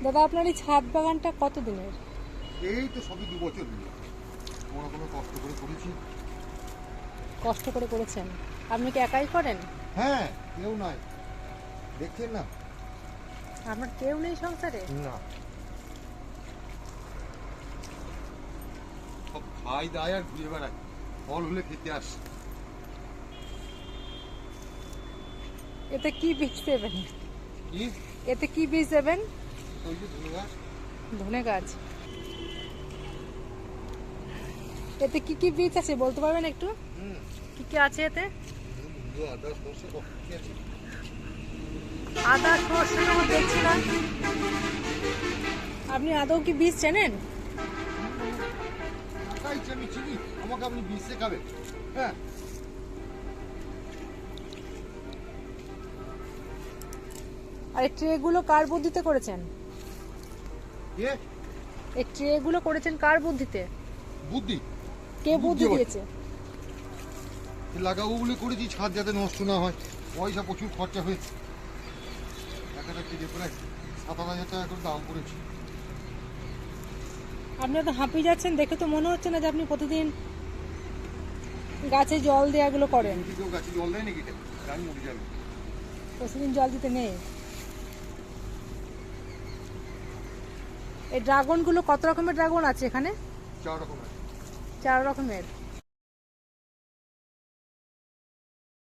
দাদা আপনার এই ছাদ বাগানটা কত দিনের? এই তো সবই 2 বছর হলো। কোনো কষ্ট করে করেছি। কষ্ট করে করেছেন? আপনি কি একাই করেন? হ্যাঁ, কেউ নাই, দেখছেন না? আপনার কেউ নেই সংসারে? না, সব খাই দায় আর ঘুরে বেড়ায়, ফল হলে খেতে আসে। এতে কি বীজ দেবেন? কি? এতে কি বীজ দেবেন? ওই যে ধনে গাছ। ধনে গাছ। এতে কি কি বীজ আছে বলতে পারবেন একটু? কি কি আছে এতে? আদা, সরষে, কি আছে? আদা সরষে তো দেখছি না। আপনি আদৌ কি বীজ চেনেন? তাই আমি চিনি, আমাকে আপনি বীজ শেখাবেন? হ্যাঁ, আর এই ট্রেগুলো কার বুদ্ধিতে করেছেন? কে? এই ট্রেগুলো করেছেন কার বুদ্ধিতে? বুদ্ধি? কে বুদ্ধি বুদ্ধি ওর। দিয়েছে? লাগাবো বলে করেছি, ছাদ যাতে নষ্ট না হয়। পয়সা প্রচুর খরচা হয়েছে, একটা কেটে প্রায় 7,000 টাকা করে দাম পড়েছে। আপনি তো হাঁপিয়ে যাচ্ছেন, দেখে তো মনে হচ্ছে না যে আপনি প্রতিদিন গাছে জল দেওয়াগুলো করেন। কেউ গাছে জল দেয় নাকি? আমি মরে যাবে। প্রতিদিন জল দিতে নেই। এই ড্রাগনগুলো কত রকমের ড্রাগন আছে এখানে? 4 রকমের। 4 রকমের।